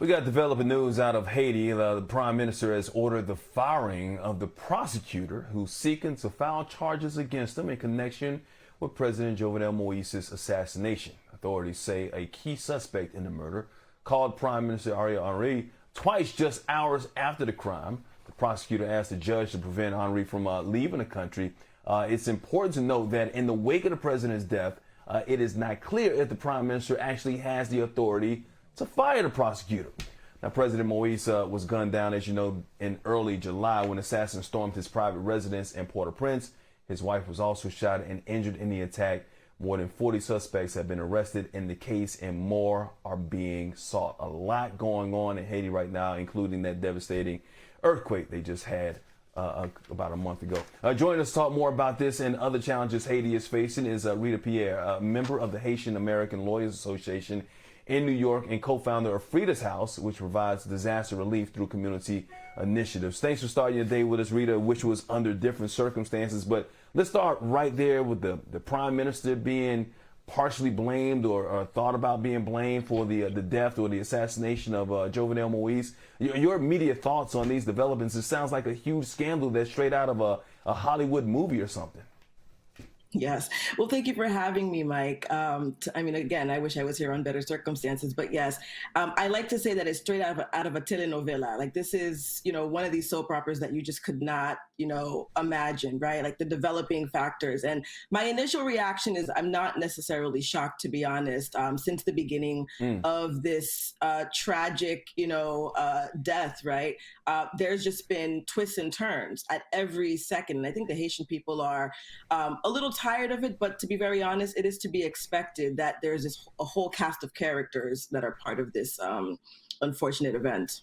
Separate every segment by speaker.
Speaker 1: We got developing news out of Haiti. The Prime Minister has ordered the firing of the prosecutor who's seeking to file charges against him in connection with President Jovenel Moïse's assassination. Authorities say a key suspect in the murder called Prime Minister Ariel Henry twice just hours after the crime. The prosecutor asked the judge to prevent Henry from leaving the country. It's important to note that in the wake of the president's death, it is not clear if the Prime Minister actually has the authority to fire the prosecutor. Now, President Moïse was gunned down, as you know, in early July when assassins stormed his private residence in Port-au-Prince. His wife was also shot and injured in the attack. More than 40 suspects have been arrested in the case and more are being sought. A lot going on in Haiti right now, including that devastating earthquake they just had about a month ago. Joining us to talk more about this and other challenges Haiti is facing is Ritha Pierre, a member of the Haitian American Lawyers Association in New York and co-founder of Frida's House, which provides disaster relief through community initiatives. Thanks for starting your day with us, Ritha, which was under different circumstances. But let's start right there with the Prime Minister being partially blamed or thought about being blamed for the death or the assassination of Jovenel Moïse. Your immediate thoughts on these developments? It sounds like a huge scandal that's straight out of a Hollywood movie or something.
Speaker 2: Yes. Well, thank you for having me, Mike. Again, I wish I was here on better circumstances, but yes, I like to say that it's straight out of a telenovela. Like this is, one of these soap operas that you just could not, imagine, right? Like the developing factors. And my initial reaction is I'm not necessarily shocked, to be honest, since the beginning of this tragic, death, right? There's just been twists and turns at every second. And I think the Haitian people are a little tired of it, but to be very honest, it is to be expected that there's a whole cast of characters that are part of this unfortunate event.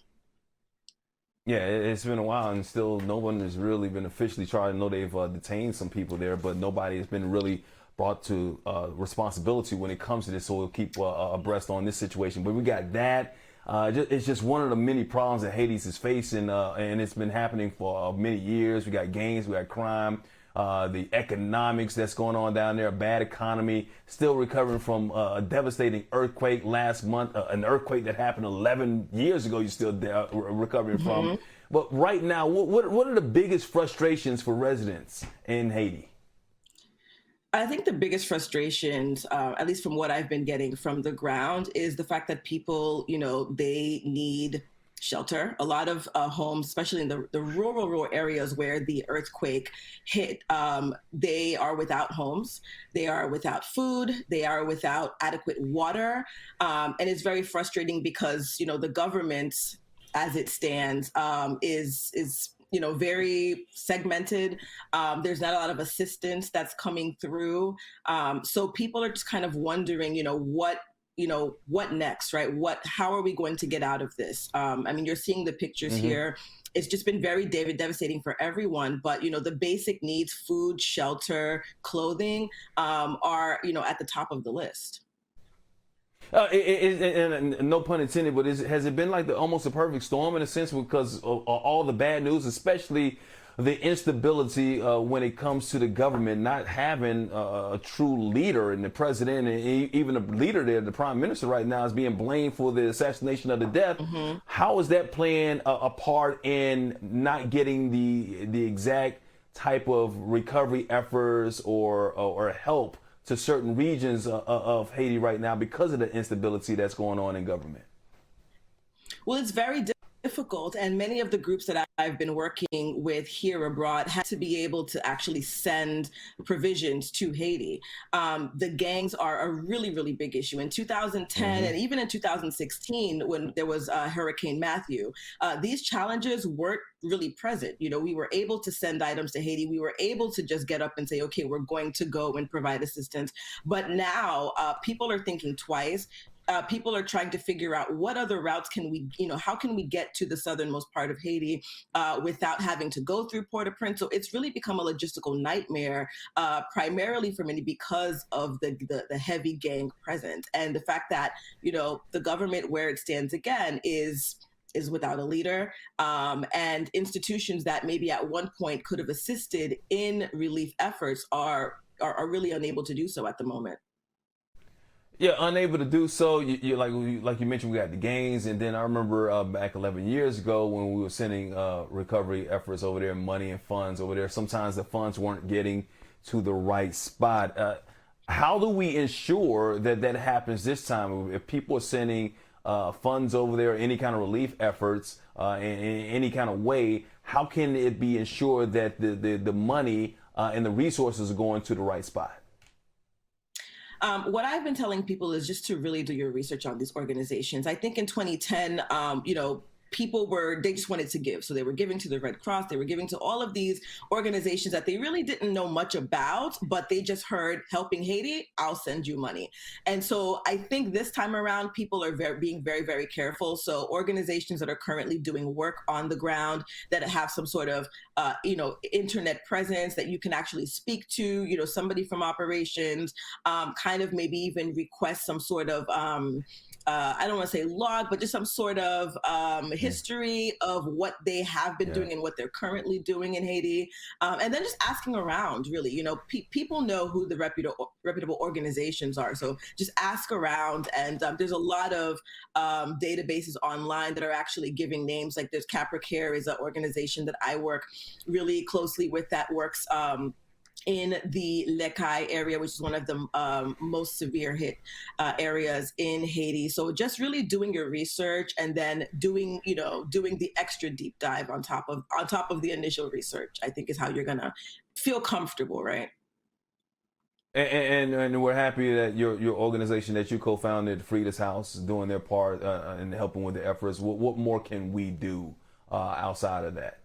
Speaker 1: Yeah, it's been a while, and still no one has really been officially charged. I know they've detained some people there, but nobody has been really brought to responsibility when it comes to this. So we'll keep abreast on this situation. But we got that. It's just one of the many problems that Haiti is facing, and it's been happening for many years. We got gangs, we got crime. The economics that's going on down there, a bad economy, still recovering from a devastating earthquake last month, an earthquake that happened 11 years ago, you're still recovering from. But right now, what are the biggest frustrations for residents in Haiti?
Speaker 2: I think the biggest frustrations, at least from what I've been getting from the ground, is the fact that people, they need shelter. A lot of homes, especially in the rural areas where the earthquake hit, they are without homes, they are without food, they are without adequate water. And it's very frustrating because, the government, as it stands, is very segmented. There's not a lot of assistance that's coming through. So people are just kind of wondering, what next, right? How are we going to get out of this? You're seeing the pictures here. It's just been very devastating for everyone. But, the basic needs, food, shelter, clothing, are, at the top of the list.
Speaker 1: And no pun intended, but has it been like almost a perfect storm in a sense because of all the bad news, especially the instability when it comes to the government not having a true leader, and the president and even the leader there, the prime minister right now, is being blamed for the assassination of the death. How is that playing a part in not getting the exact type of recovery efforts or help to certain regions of Haiti right now because of the instability that's going on in government?
Speaker 2: Well, it's very difficult, and many of the groups that I've been working with here abroad had to be able to actually send provisions to Haiti. The gangs are a really, really big issue. In 2010 and even in 2016, when there was Hurricane Matthew, these challenges weren't really present. We were able to send items to Haiti. We were able to just get up and say, okay, we're going to go and provide assistance. But now people are thinking twice. People are trying to figure out what other routes can we, how can we get to the southernmost part of Haiti without having to go through Port-au-Prince. So it's really become a logistical nightmare, primarily for many because of the heavy gang presence. And the fact that, the government where it stands again is without a leader, and institutions that maybe at one point could have assisted in relief efforts are really unable to do so at the moment.
Speaker 1: Yeah, unable to do so. You like you mentioned, we got the gains, and then I remember back 11 years ago when we were sending recovery efforts over there, money and funds over there. Sometimes the funds weren't getting to the right spot. How do we ensure that that happens this time? If people are sending funds over there, any kind of relief efforts in any kind of way, how can it be ensured that the money and the resources are going to the right spot?
Speaker 2: What I've been telling people is just to really do your research on these organizations. I think in 2010, they just wanted to give. So they were giving to the Red Cross, they were giving to all of these organizations that they really didn't know much about, but they just heard helping Haiti, I'll send you money. And so I think this time around, people are being very, very careful. So organizations that are currently doing work on the ground, that have some sort of, internet presence that you can actually speak to, somebody from operations, kind of maybe even request some sort of, I don't want to say log, but just some sort of history of what they have been doing and what they're currently doing in Haiti. And then just asking around, really, people know who the reputable organizations are. So just ask around. And there's a lot of databases online that are actually giving names. Like there's Capra Care is an organization that I work really closely with that works in the Lekai area, which is one of the most severe hit areas in Haiti. So just really doing your research and then doing the extra deep dive on top of the initial research, I think is how you're gonna feel comfortable, right?
Speaker 1: And we're happy that your organization that you co-founded, Frida's House, is doing their part in helping with the efforts. What more can we do outside of that?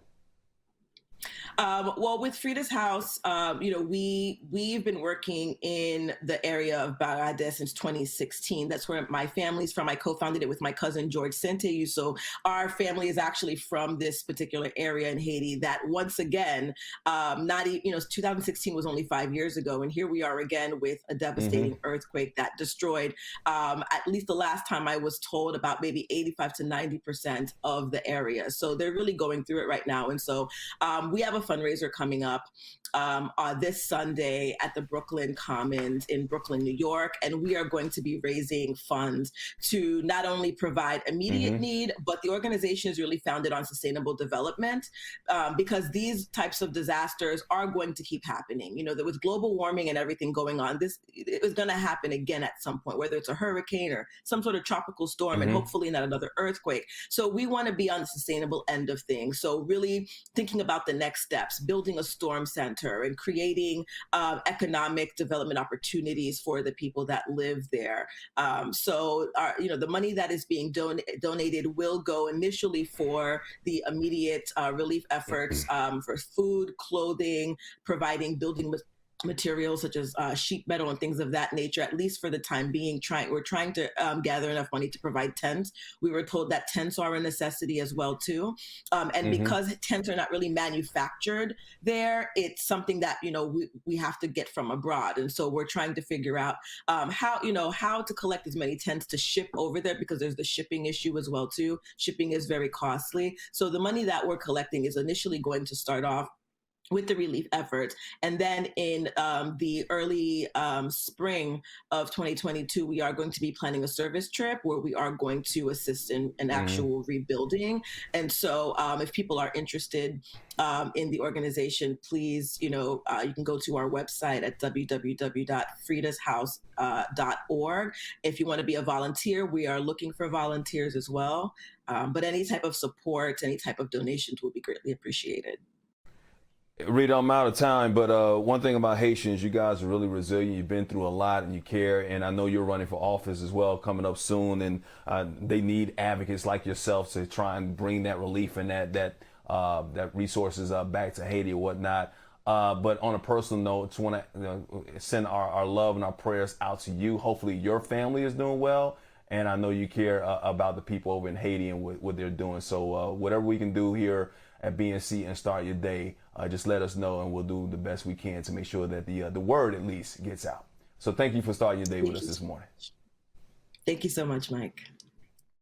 Speaker 2: Well, with Frida's House, we've been working in the area of Barada since 2016. That's where my family's from. I co-founded it with my cousin George Centeyu. So our family is actually from this particular area in Haiti. That once again, 2016 was only 5 years ago, and here we are again with a devastating earthquake that destroyed, at least the last time I was told, about maybe 85 to 90% of the area. So they're really going through it right now, and so we have a fundraiser coming up this Sunday at the Brooklyn Commons in Brooklyn, New York. And we are going to be raising funds to not only provide immediate need, but the organization is really founded on sustainable development because these types of disasters are going to keep happening. With global warming and everything going on, it was going to happen again at some point, whether it's a hurricane or some sort of tropical storm and hopefully not another earthquake. So we want to be on the sustainable end of things. So really thinking about the next steps, building a storm center and creating economic development opportunities for the people that live there. So the money that is being donated will go initially for the immediate relief efforts for food, clothing, providing building materials such as sheet metal and things of that nature, at least for the time being. We're trying to gather enough money to provide tents. We were told that tents are a necessity as well too, and because tents are not really manufactured there, it's something that we have to get from abroad. And so we're trying to figure out how to collect as many tents to ship over there, because there's the shipping issue as well too. Shipping is very costly. So the money that we're collecting is initially going to start off with the relief efforts. And then in the early spring of 2022, we are going to be planning a service trip where we are going to assist in an actual rebuilding. And so if people are interested in the organization, please, you can go to our website at www.fridashouse.org. If you want to be a volunteer, we are looking for volunteers as well. But any type of support, any type of donations will be greatly appreciated.
Speaker 1: Ritha, I'm out of time, but one thing about Haitians, you guys are really resilient. You've been through a lot and you care, and I know you're running for office as well coming up soon, and they need advocates like yourself to try and bring that relief and that resources back to Haiti or whatnot. But on a personal note, just want to send our love and our prayers out to you. Hopefully your family is doing well, and I know you care about the people over in Haiti and what they're doing. So whatever we can do here at BNC and Start Your Day, just let us know and we'll do the best we can to make sure that the word at least gets out. So thank you for starting your day with us this morning.
Speaker 2: Thank you so much, Mike.